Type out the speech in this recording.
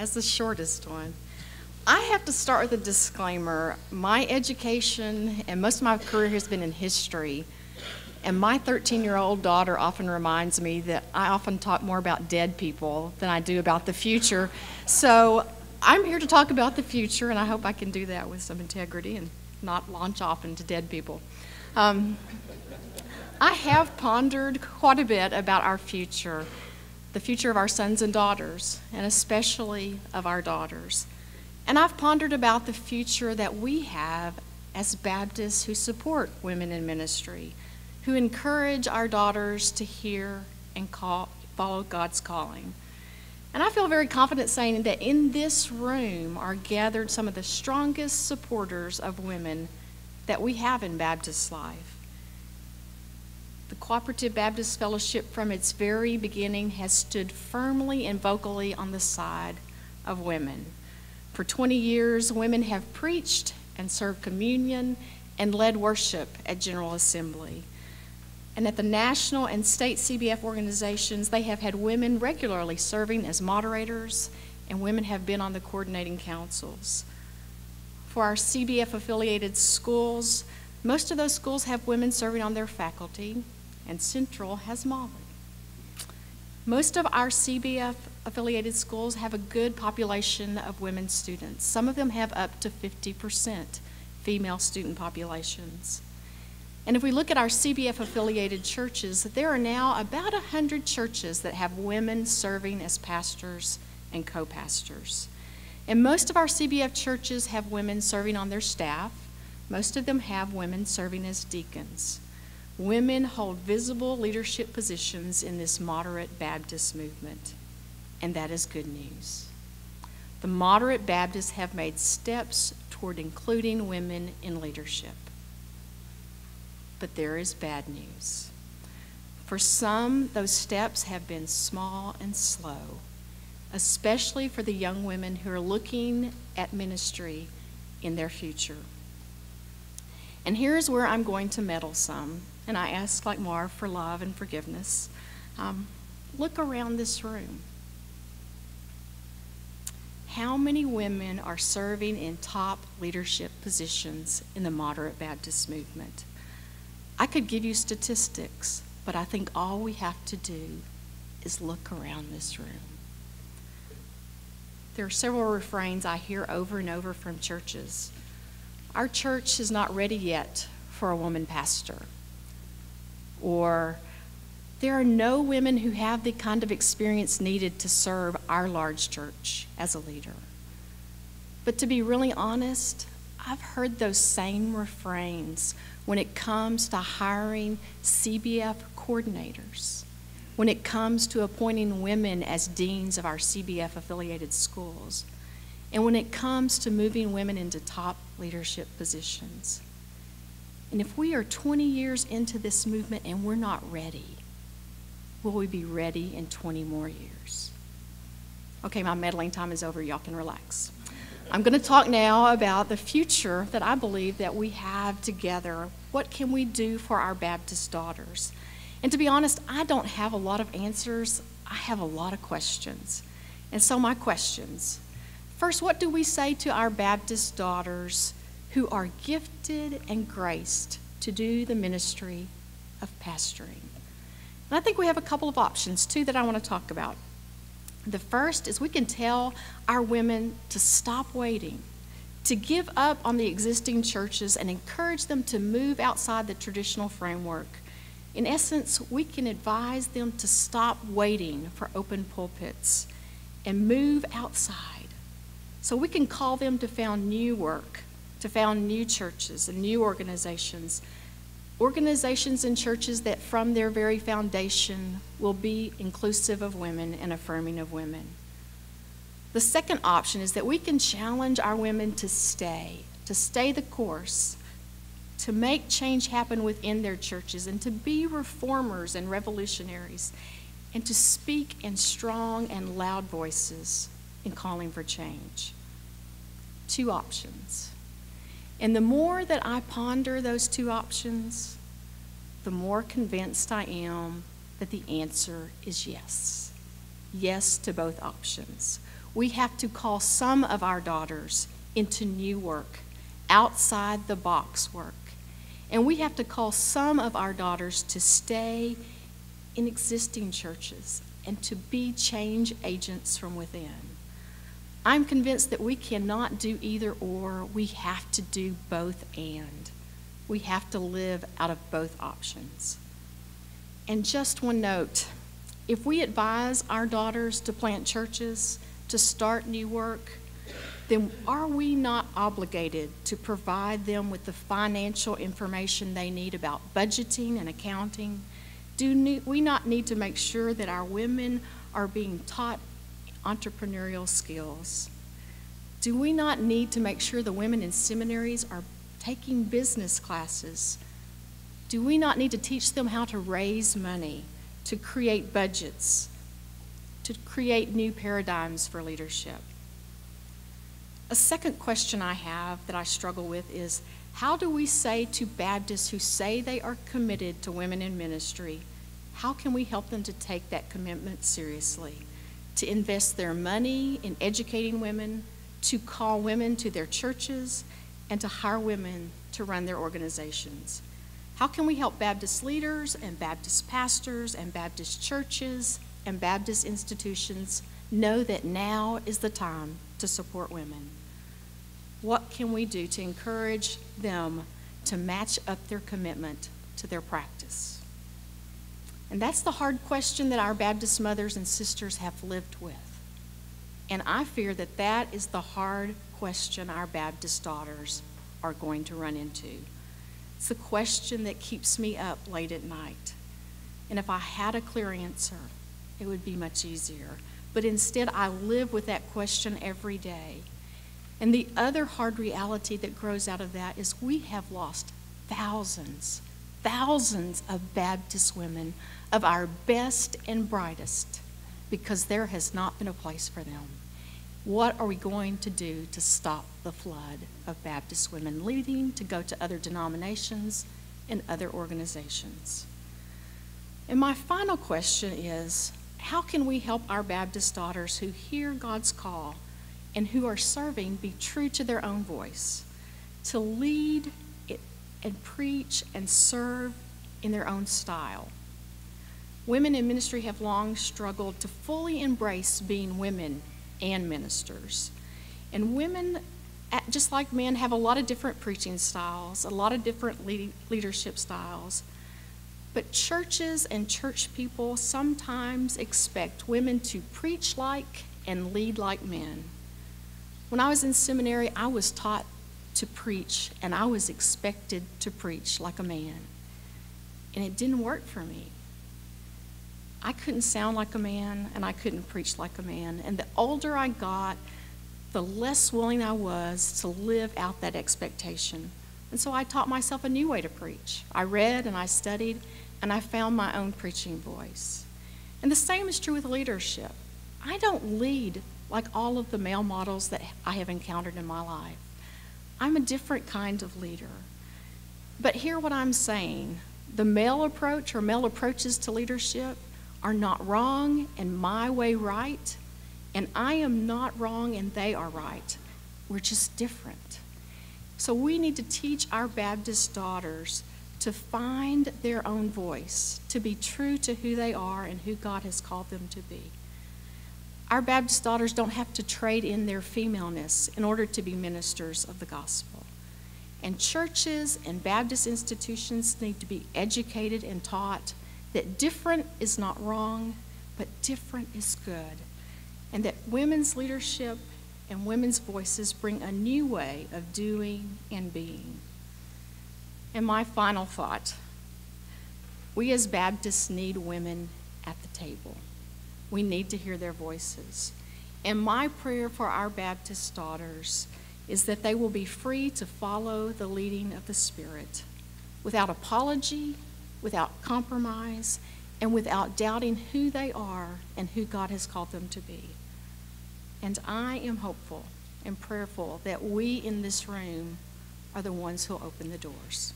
as the shortest one. I have to start with a disclaimer. My education and most of my career has been in history, and my 13-year-old daughter often reminds me that I often talk more about dead people than I do about the future. So I'm here to talk about the future, and I hope I can do that with some integrity and not launch off into dead people. I have pondered quite a bit about our future, the future of our sons and daughters, and especially of our daughters. And I've pondered about the future that we have as Baptists who support women in ministry, who encourage our daughters to hear and follow God's calling. And I feel very confident saying that in this room are gathered some of the strongest supporters of women that we have in Baptist life. The Cooperative Baptist Fellowship from its very beginning has stood firmly and vocally on the side of women. For 20 years, women have preached and served communion and led worship at General Assembly. And at the national and state CBF organizations, they have had women regularly serving as moderators, and women have been on the coordinating councils. For our CBF-affiliated schools, most of those schools have women serving on their faculty, and Central has Molly. Most of our CBF-affiliated schools have a good population of women students. Some of them have up to 50% female student populations. And if we look at our CBF-affiliated churches, there are now about 100 churches that have women serving as pastors and co-pastors. And most of our CBF churches have women serving on their staff. Most of them have women serving as deacons. Women hold visible leadership positions in this moderate Baptist movement, and that is good news. The moderate Baptists have made steps toward including women in leadership. But there is bad news. For some, those steps have been small and slow, especially for the young women who are looking at ministry in their future. And here's where I'm going to meddle some, and I ask, like Marv, for love and forgiveness. Look around this room. How many women are serving in top leadership positions in the moderate Baptist movement? I could give you statistics, but I think all we have to do is look around this room. There are several refrains I hear over and over from churches. Our church is not ready yet for a woman pastor. Or, there are no women who have the kind of experience needed to serve our large church as a leader. But to be really honest, I've heard those same refrains when it comes to hiring CBF coordinators, when it comes to appointing women as deans of our CBF-affiliated schools, and when it comes to moving women into top leadership positions. And if we are 20 years into this movement and we're not ready, will we be ready in 20 more years? Okay, my meddling time is over. Y'all can relax. I'm going to talk now about the future that I believe that we have together. What can we do for our Baptist daughters? And to be honest, I don't have a lot of answers. I have a lot of questions. And so my questions. First, what do we say to our Baptist daughters who are gifted and graced to do the ministry of pastoring? And I think we have a couple of options, two that I want to talk about. The first is we can tell our women to stop waiting, to give up on the existing churches and encourage them to move outside the traditional framework. In essence, we can advise them to stop waiting for open pulpits and move outside. So we can call them to found new work, to found new churches and new organizations and churches that from their very foundation will be inclusive of women and affirming of women. The second option is that we can challenge our women to stay the course, to make change happen within their churches, and to be reformers and revolutionaries, and to speak in strong and loud voices in calling for change. Two options. And the more that I ponder those two options, the more convinced I am that the answer is yes. Yes to both options. We have to call some of our daughters into new work, outside the box work. And we have to call some of our daughters to stay in existing churches and to be change agents from within. I'm convinced that we cannot do either or. We have to do both and. We have to live out of both options. And just one note, if we advise our daughters to plant churches, to start new work, then are we not obligated to provide them with the financial information they need about budgeting and accounting? Do we not need to make sure that our women are being taught entrepreneurial skills? Do we not need to make sure the women in seminaries are taking business classes? Do we not need to teach them how to raise money, to create budgets, to create new paradigms for leadership? A second question I have that I struggle with is, how do we say to Baptists who say they are committed to women in ministry, how can we help them to take that commitment seriously, to invest their money in educating women, to call women to their churches, and to hire women to run their organizations? How can we help Baptist leaders and Baptist pastors and Baptist churches and Baptist institutions know that now is the time to support women? What can we do to encourage them to match up their commitment to their practice? And that's the hard question that our Baptist mothers and sisters have lived with. And I fear that that is the hard question our Baptist daughters are going to run into. It's the question that keeps me up late at night. And if I had a clear answer, it would be much easier. But instead, I live with that question every day. And the other hard reality that grows out of that is we have lost thousands of Baptist women, of our best and brightest, because there has not been a place for them. What are we going to do to stop the flood of Baptist women leaving to go to other denominations and other organizations? And my final question is, how can we help our Baptist daughters who hear God's call and who are serving be true to their own voice, to lead and preach and serve in their own style? Women in ministry have long struggled to fully embrace being women and ministers. And women, just like men, have a lot of different preaching styles, a lot of different leadership styles. But churches and church people sometimes expect women to preach like and lead like men. When I was in seminary, I was taught to preach, and I was expected to preach like a man. And it didn't work for me. I couldn't sound like a man, and I couldn't preach like a man. And the older I got, the less willing I was to live out that expectation. And so I taught myself a new way to preach. I read and I studied, and I found my own preaching voice. And the same is true with leadership. I don't lead like all of the male models that I have encountered in my life. I'm a different kind of leader. But hear what I'm saying. The male approach or male approaches to leadership are not wrong and my way right, and I am not wrong and they are right. We're just different. So we need to teach our Baptist daughters to find their own voice, to be true to who they are and who God has called them to be. Our Baptist daughters don't have to trade in their femaleness in order to be ministers of the gospel. And churches and Baptist institutions need to be educated and taught that different is not wrong, but different is good. And that women's leadership and women's voices bring a new way of doing and being. And my final thought, we as Baptists need women at the table. We need to hear their voices. And my prayer for our Baptist daughters is that they will be free to follow the leading of the Spirit without apology, without compromise, and without doubting who they are and who God has called them to be. And I am hopeful and prayerful that we in this room are the ones who open the doors.